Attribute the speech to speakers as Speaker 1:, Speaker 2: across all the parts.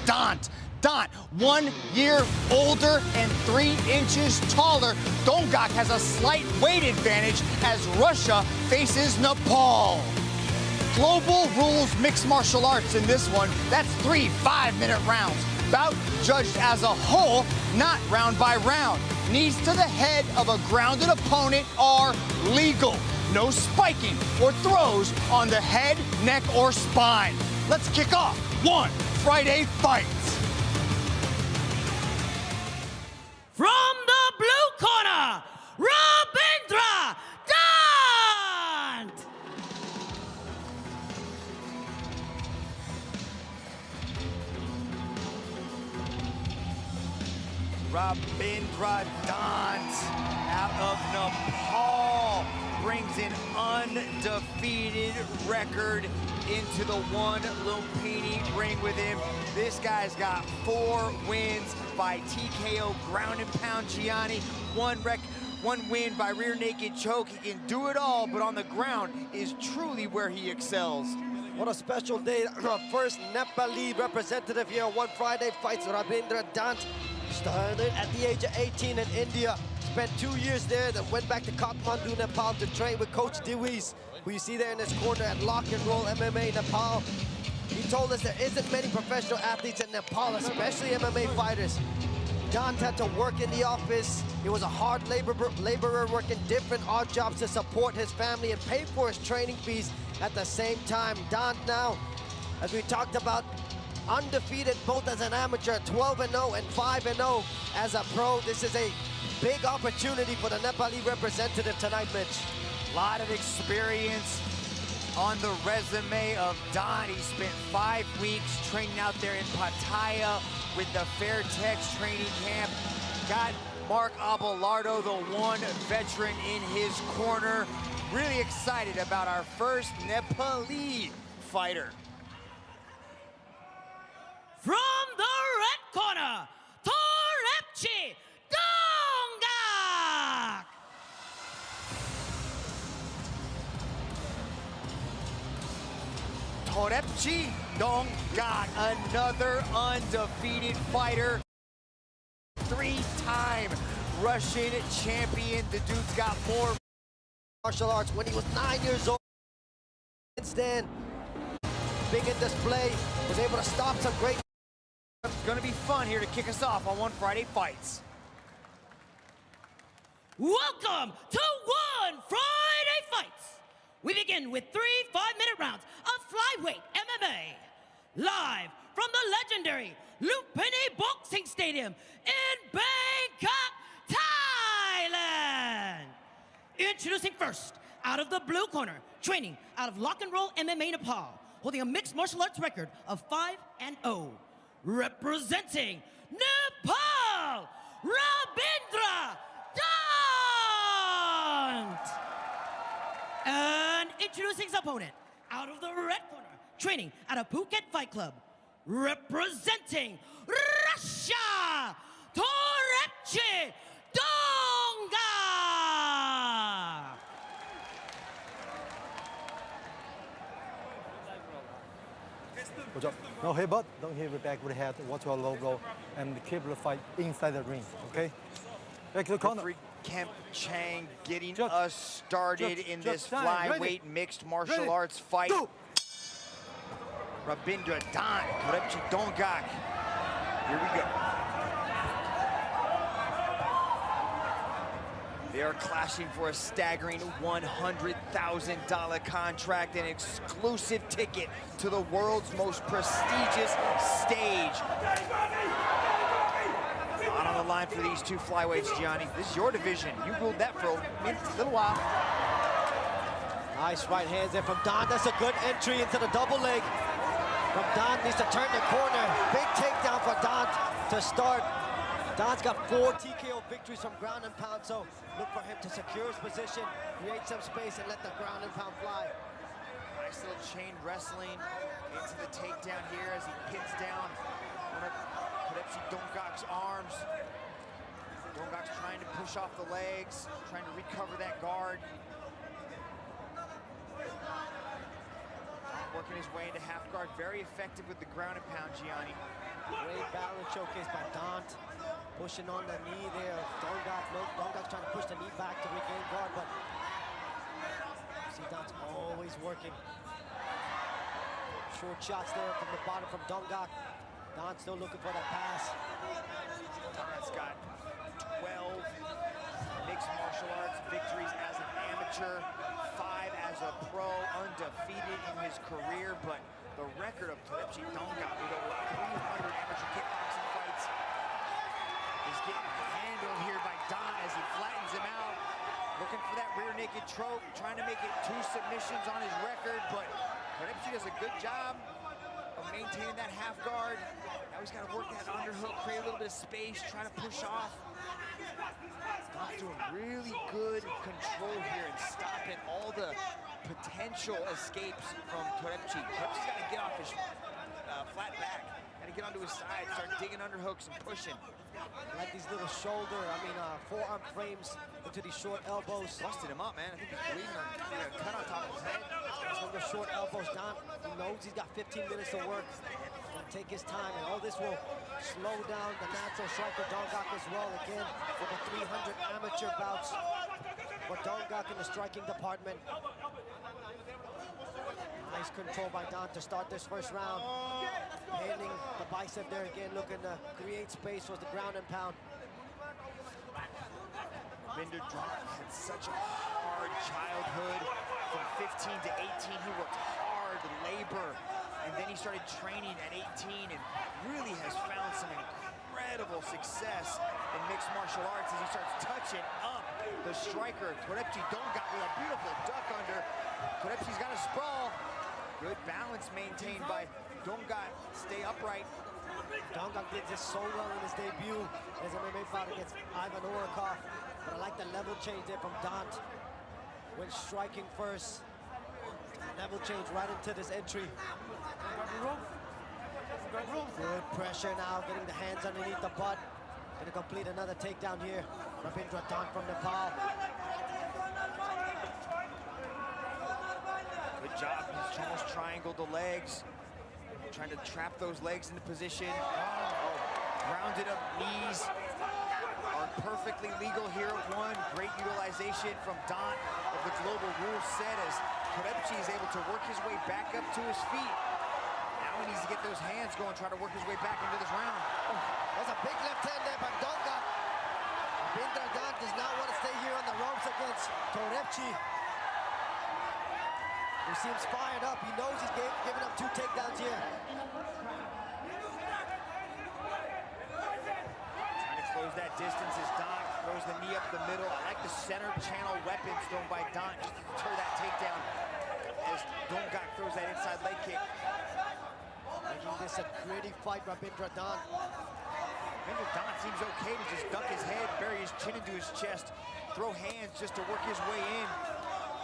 Speaker 1: Dhant. Dhant, 1 year older and 3 inches taller. Dongak has a slight weight advantage as Russia faces Nepal. Global rules mixed martial arts in this one. That's 3 5-minute rounds. Bout judged as a whole, not round by round. Knees to the head of a grounded opponent are legal. No spiking or throws on the head, neck, or spine. Let's kick off One Friday Fights.
Speaker 2: From the blue corner, Rabindra DHANT!
Speaker 1: Rabindra DHANT out of Nepal brings an undefeated record into the one Lumpini ring with him. This guy's got 4 wins by TKO ground and pound, Gianni. One win by rear naked choke. He can do it all, but on the ground is truly where he excels.
Speaker 3: What a special day. Our first Nepali representative here on One Friday Fights, Rabindra DHANT. Started at the age of 18 in India. Spent 2 years there, then went back to Kathmandu, Nepal to train with Coach Dewees, who you see there in this corner at Lock and Roll MMA Nepal. He told us there isn't many professional athletes in Nepal, especially MMA fighters. Dhant had to work in the office. He was a hard laborer working different odd jobs to support his family and pay for his training fees at the same time. Dhant now, as we talked about, undefeated both as an amateur, 12-0 and 5-0 as a pro. This is a big opportunity for the Nepali representative tonight, Mitch.
Speaker 1: A lot of experience on the resume of Dhant. He spent 5 weeks training out there in Pattaya with the Fairtex training camp. Got Mark Abelardo, the one veteran, in his corner. Really excited about our first Nepali fighter.
Speaker 2: From the red corner, torepchi dongak!
Speaker 1: Torepchi Dongak, another undefeated fighter. 3-time Russian champion. The dude's got more
Speaker 3: Martial arts when he was 9 years old. Since then, big in display, was able to stop some great.
Speaker 1: It's gonna be fun here to kick us off on One Friday Fights.
Speaker 2: Welcome to One Friday Fights. We begin with 3 5-minute rounds of flyweight MMA. Live from the legendary Lumpini Boxing Stadium in Bangkok, Thailand. Introducing first, out of the blue corner, training out of Lock and Roll MMA Nepal, holding a mixed martial arts record of 5-0. Representing Nepal, Rabindra DHANT! And introducing his opponent, out of the red corner, training at a Phuket Fight Club, representing Russia, torepchi dongak!
Speaker 4: No headbutt, don't hit the back with the head, watch your low blow, and keep the fight inside the ring, okay? Back to the corner.
Speaker 1: Kemp Chang getting us started in this flyweight mixed martial arts fight.
Speaker 4: Go.
Speaker 1: Rabindra DHANT, torepchi dongak. Here we go. They are clashing for a staggering $100,000 contract, an exclusive ticket to the world's most prestigious stage. A lot on the line for these two flyweights, Gianni. This is your division. You ruled that for a little while.
Speaker 3: Nice right hands there from Dhant. That's a good entry into the double leg. From Dhant, needs to turn the corner. Big takedown for Dhant to start. Dhant's got 4 TKO victories from ground and pound, so look for him to secure his position, create some space, and let the ground and pound fly.
Speaker 1: Nice little chain wrestling into the takedown here as he pins down one of torepchi Dongak's arms. Dongak's trying to push off the legs, trying to recover that guard. Working his way into half guard, very effective with the ground and pound, Gianni.
Speaker 3: Great balance showcased by Dhant. Pushing on the knee there. Dongak's trying to push the knee back to regain guard, but see Dhant's always working. Short shots there from the bottom from Dongak. Dhant still looking for that pass.
Speaker 5: Dhant's got 12 mixed martial arts victories as an amateur, 5 as a pro, undefeated in his career, but the record of torepchi dongak with over 300 amateur kickboxing fights is getting handled here by Dhant as he flattens him out, looking for that rear naked choke, trying to make it 2 submissions on his record, but torepchi does a good job of maintaining that half guard. Now he's got to work that underhook, create a little bit of space, trying to push off. Dhant's doing really good control here and stopping all the potential escapes from torepchi. Torepchi's got to get off his flat back, got to get onto his side, start digging underhooks and pushing.
Speaker 3: I like these little forearm frames into these short elbows.
Speaker 5: Busted him up, man. I think he's bleeding on, cut on top of his head.
Speaker 3: From the short elbows down, he knows he's got 15 minutes to work. He'll take his time, and all this will slow down the natural striker Dongak as well. Again, for the 300 amateur bouts for Dongak in the striking department. Nice control by Dhant to start this first round. Handling the bicep there again, looking to create space for the ground and pound.
Speaker 5: RABINDRA DHANT had such a hard childhood. From 15 to 18, he worked hard, labor, and then he started training at 18 and really has found some incredible success in mixed martial arts as he starts touching up the striker. torepchi dongak with a beautiful duck under. Torepchi's got a sprawl. Good balance maintained by Dongak. Stay upright.
Speaker 3: Dongak did this so well in his debut as MMA fighter against Ivan Orikov. But I like the level change there from Dhant. When striking first, level change right into this entry. Good pressure now, getting the hands underneath the butt. Gonna complete another takedown here. RABINDRA DHANT from Nepal.
Speaker 5: Good job. He's almost triangled the legs. Trying to trap those legs into position. Rounded up knees are perfectly legal here at 1. Great utilization from Dhant of the global rule set as torepchi is able to work his way back up to his feet. Now he needs to get those hands going, try to work his way back into this round.
Speaker 3: That's a big left hand there by Dongak. RABINDRA DHANT does not want to stay here on the ropes against torepchi. He seems fired up. He knows he's giving up 2 takedowns here.
Speaker 5: Trying to close that distance as Dhant throws the knee up the middle. I like the center channel weapons thrown by Dhant just to deter that takedown as Dongak throws that inside leg kick.
Speaker 3: Making this a gritty fight, RABINDRA DHANT.
Speaker 5: RABINDRA DHANT seems okay to just duck his head, bury his chin into his chest, throw hands just to work his way in.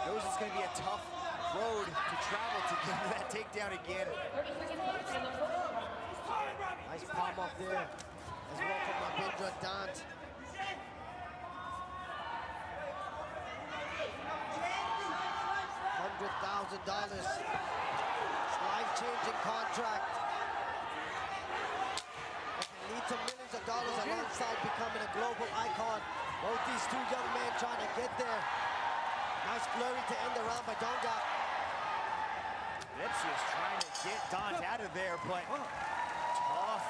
Speaker 5: Knows it's going to be a tough road to travel to get to that takedown again.
Speaker 3: Nice palm up there as well from RABINDRA DHANT. $100,000. Life-changing contract. It can lead to millions of dollars alongside becoming a global icon. Both these 2 young men trying to get there. Nice flurry to end the round by Dongak.
Speaker 5: Torepchi is trying to get Dhant out of there, but tough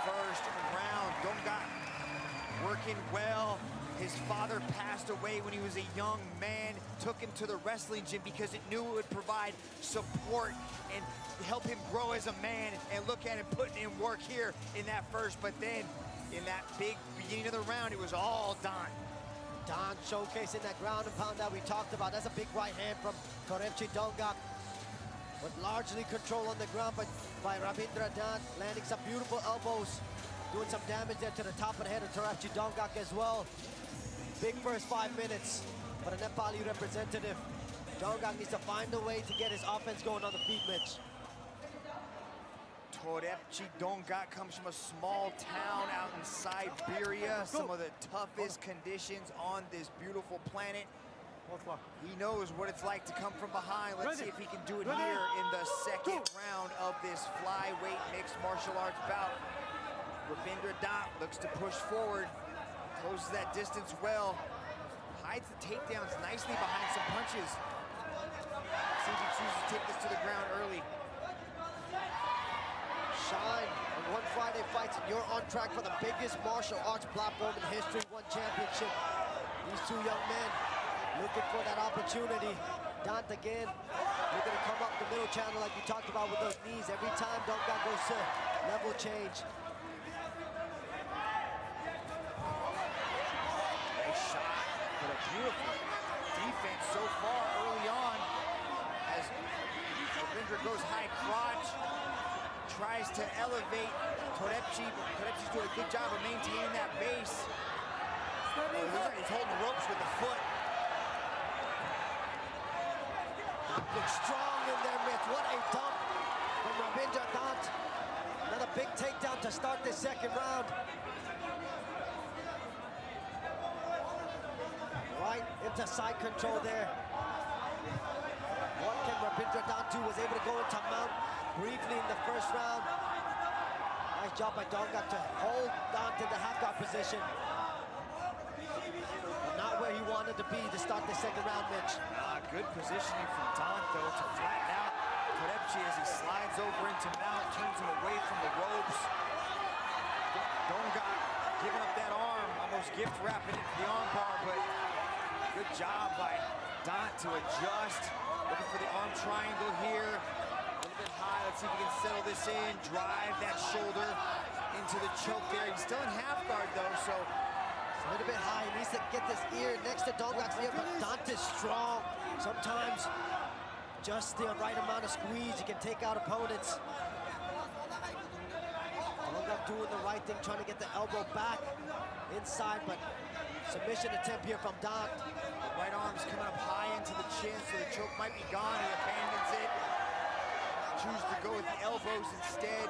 Speaker 5: first round. Dongak working well. His father passed away when he was a young man, took him to the wrestling gym because it knew it would provide support and help him grow as a man, and look at him putting in work here in that first, but then in that big beginning of the round, it was all Dhant.
Speaker 3: Dhant showcasing that ground and pound that we talked about. That's a big right hand from torepchi dongak. But largely control on the ground by RABINDRA DHANT, landing some beautiful elbows, doing some damage there to the top of the head of torepchi dongak as well. Big first 5 minutes for the Nepali representative. Dongak needs to find a way to get his offense going on the feet, Mitch.
Speaker 5: torepchi dongak comes from a small town out in Siberia, some of the toughest conditions on this beautiful planet. He knows what it's like to come from behind. Let's see if he can do it
Speaker 4: Ready.
Speaker 5: here in the second round of this flyweight mixed martial arts bout. Rabindra Dhant looks to push forward, closes that distance well, hides the takedowns nicely behind some punches. See if he chooses to take this to the ground early.
Speaker 3: Shine on One Friday Fights, and you're on track for the biggest martial arts platform in history, one championship. These two young men looking for that opportunity. Dhant again, looking to come up the middle channel like you talked about with those knees. Every time dongak goes to level change.
Speaker 5: Nice shot, but a beautiful defense so far early on as Rabindra goes high crotch, tries to elevate torepchi, but Torepchi's doing a good job of maintaining that base. He's holding the ropes with the foot.
Speaker 3: Looks strong in their midst. What a dump from Rabindra Dhant. Another big takedown to start this second round. Right into side control there. What can Rabindra Dhant do? Was able to go into mount briefly in the first round. Nice job by dongak to hold Dhant in the half guard position. But not where he wanted to be to start the second round, Mitch.
Speaker 5: Good positioning from Dhant, though, to flatten out Torepchi as he slides over into mount, turns him away from the ropes. Dongak giving up that arm, almost gift wrapping into the arm bar, but good job by Dhant to adjust. Looking for the arm triangle here. A little bit high. Let's see if he can settle this in. Drive that shoulder into the choke there. He's still in half guard, though, so
Speaker 3: a little bit high. He needs to get this ear next to dongak's ear, but Dhant is strong. Sometimes just the right amount of squeeze, you can take out opponents. Dongak doing the right thing, trying to get the elbow back inside, but submission attempt here from Dhant.
Speaker 5: the right arm's coming up high into the chin, so the choke might be gone. He abandons it. Chooses to go with the elbows instead.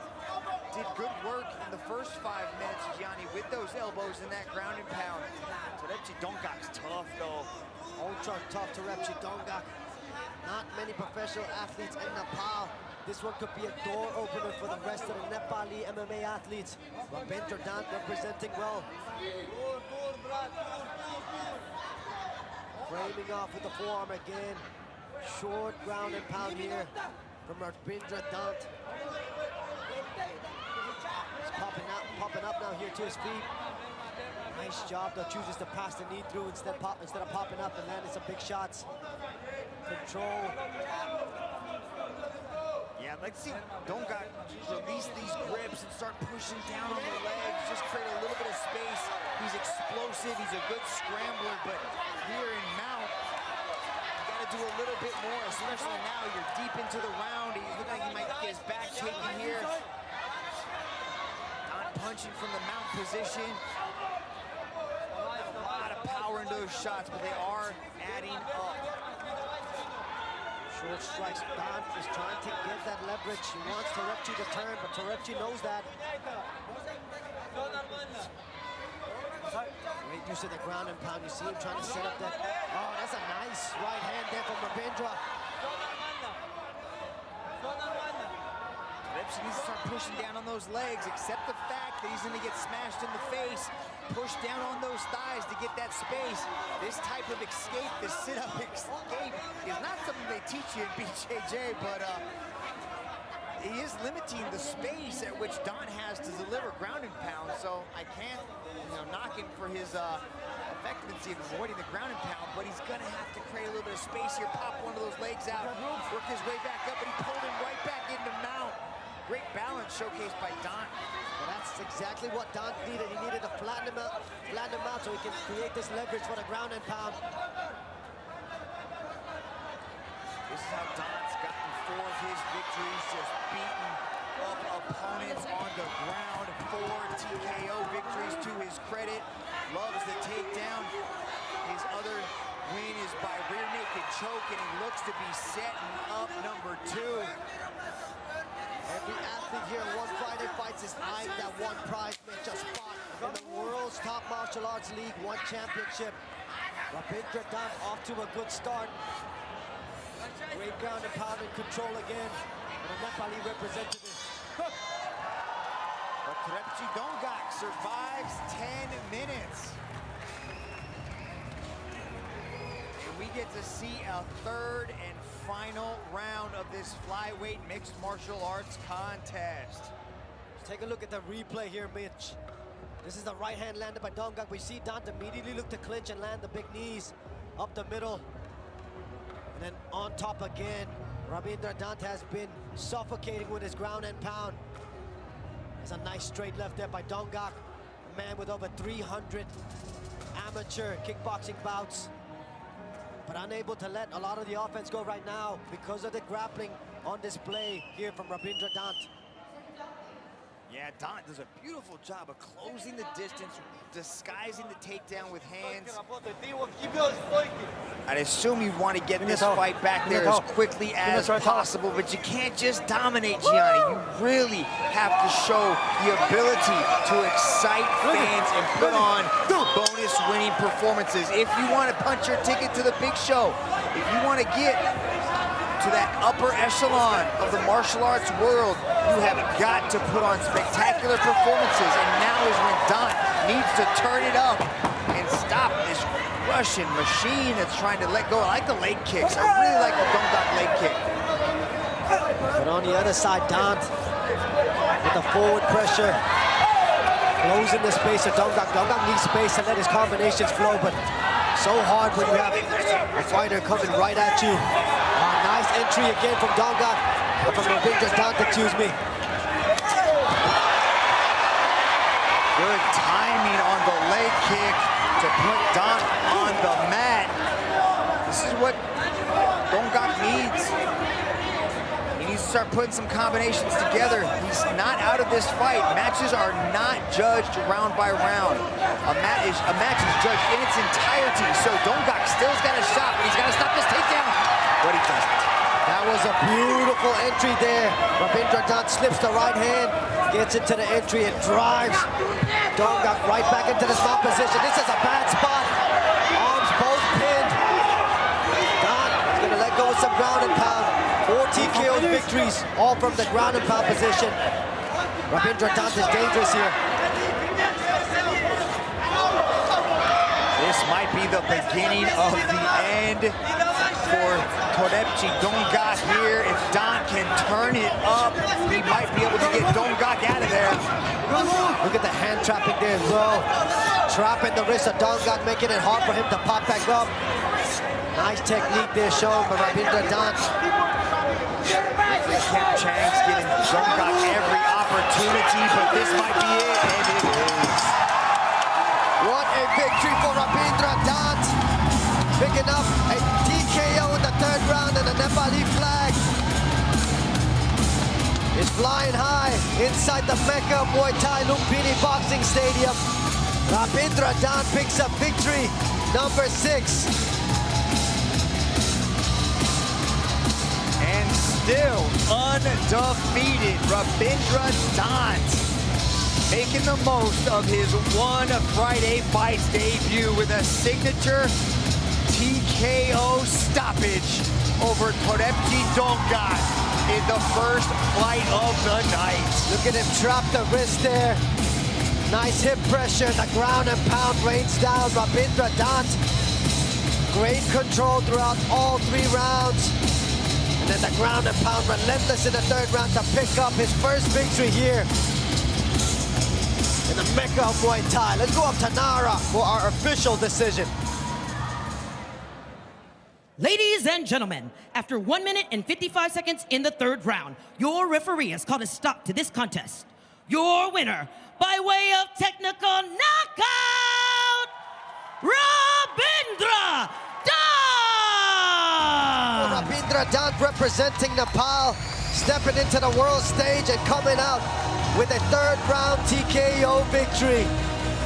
Speaker 5: Did good work in the first 5 minutes, Gianni, with those elbows in that ground and pound. Torepchi dongak's tough, though.
Speaker 3: Ultra tough Torepchi dongak. Not many professional athletes in Nepal. This one could be a door opener for the rest of the Nepali MMA athletes. Rabindra Dhant representing well. Framing off with the forearm again. Short ground and pound here from Rabindra Dhant. He's popping up now here to his feet. Nice job, though, chooses to pass the knee through instead of popping up and landing some big shots. Control.
Speaker 5: Yeah, let's see dongak release these grips and start pushing down on the legs, just create a little bit of space. He's explosive, he's a good scrambler, but here in mount, you gotta do a little bit more, especially now you're deep into the round. He's looking like he might get his back taken here. Not punching from the mount position. A lot of power in those shots, but they are adding up.
Speaker 3: Short strikes. Dhant is trying to get that leverage. He wants Torepchi to turn, but Torepchi knows that. Great use of the ground and pound. You see him trying to set up that. Oh, that's a nice right hand there from Rabindra.
Speaker 5: Torepchi needs to start pushing down on those legs, accept the fact that he's going to get smashed in the face, push down on those thighs to get that space. This type of escape, this sit-up escape, is not something they teach you in BJJ, but he is limiting the space at which Dhant has to deliver ground and pound, so I can't knock him for his effectiveness of avoiding the ground and pound, but he's going to have to create a little bit of space here, pop one of those legs out, work his way back up, but he pulled him right back into mount. Great balance showcased by Dhant.
Speaker 3: Well, that's exactly what Dhant needed. He needed to flatten him out so he can create this leverage for the ground and pound.
Speaker 5: This is how Dhant's gotten 4 of his victories, just beating up opponents on the ground. 4 TKO victories to his credit. Loves the takedown. His other win is by rear naked choke, and he looks to be setting up number 2.
Speaker 3: Every athlete here at One Friday Fights is eyeing that one prize Mitch just fought in the world's top martial arts league, one championship. Rabindra Dhant off to a good start. Great ground and pound and control again. And a Nepali representative.
Speaker 5: But torepchi dongak survives 10 minutes. And we get to see a third and final round of this flyweight mixed martial arts contest.
Speaker 3: Take a look at the replay here, Mitch. This is the right hand landed by Dongak. We see Dhant immediately look to clinch and land the big knees up the middle. And then on top again. Rabindra Dhant has been suffocating with his ground and pound. There's a nice straight left there by Dongak, a man with over 300 amateur kickboxing bouts, but unable to let a lot of the offense go right now because of the grappling on display here from Rabindra Dhant.
Speaker 5: Yeah, Dhant does a beautiful job of closing the distance, disguising the takedown with hands. I'd assume you want to get this fight back there as quickly as possible, but you can't just dominate, Gianni. You really have to show the ability to excite fans and put on bonus-winning performances. If you want to punch your ticket to the big show, if you want to get to that upper echelon of the martial arts world, you have got to put on spectacular performances, and now is when Dhant needs to turn it up and stop this Russian machine that's trying to let go. I like the leg kicks. I really like the dongak leg kick.
Speaker 3: But on the other side, Dhant with the forward pressure, closing the space of Dongak. Dongak needs space to let his combinations flow, but so hard when you have a fighter coming right at you. Nice entry again from Dongak, from Rabindra Dhant, excuse me.
Speaker 5: Good timing on the leg kick to put Dhant on the mat. This is what Dongak needs. He needs to start putting some combinations together. He's not out of this fight. Matches are not judged round by round. A match is judged in its entirety. So Dongak still's got a shot, but he's got to stop this takedown. But he doesn't.
Speaker 3: That was a beautiful entry there. Rabindra Dhant slips the right hand, gets into the entry and drives Dongak right back into this mount position. This is a bad spot. Arms both pinned. Dhant is going to let go of some ground and pound. 4 TKO victories, all from the ground and pound position. Rabindra Dhant is dangerous here.
Speaker 5: This might be the beginning of the end for torepchi dongak here. If Dhant can turn it up, he might be able to get Dongak out of there.
Speaker 3: Look at the hand trapping there as well. Trapping the wrist of Dongak, making it hard for him to pop back up. Nice technique there shown by Rabindra Dhant.
Speaker 5: Kemp Chang's giving Dongak every opportunity, but this might be it, and it is.
Speaker 3: What a victory for Rabindra Dhant. Picking up a TKO in the third round, and the Nepali flag is flying high inside the Mecca of Muay Thai Lumpini Boxing Stadium. Rabindra Dhant picks up victory number 6.
Speaker 5: And still undefeated, Rabindra Dhant making the most of his one Friday Fights debut with a signature TKO stoppage over torepchi dongak in the first fight of the night.
Speaker 3: Look at him trap the wrist there. Nice hip pressure, the ground and pound rains down. Rabindra Dhant, great control throughout all 3 rounds. And then the ground and pound relentless in the third round to pick up his first victory here in the Mecca of Muay Thai. Let's go up to Nara for our official decision.
Speaker 2: Ladies and gentlemen, after 1 minute and 55 seconds in the third round, your referee has called a stop to this contest. Your winner, by way of technical knockout, Rabindra Dhant!
Speaker 3: Rabindra Dhant representing Nepal, stepping into the world stage and coming out with a third round TKO victory.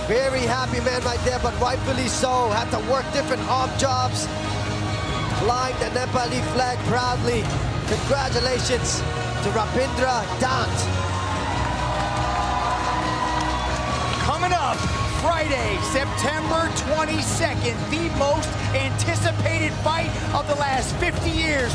Speaker 3: Very happy man right there, but rightfully so. Had to work different arm jobs, flying the Nepali flag proudly. Congratulations to Rabindra Dhant.
Speaker 5: Coming up,
Speaker 1: Friday, September 22nd, the most anticipated fight of the last 50 years.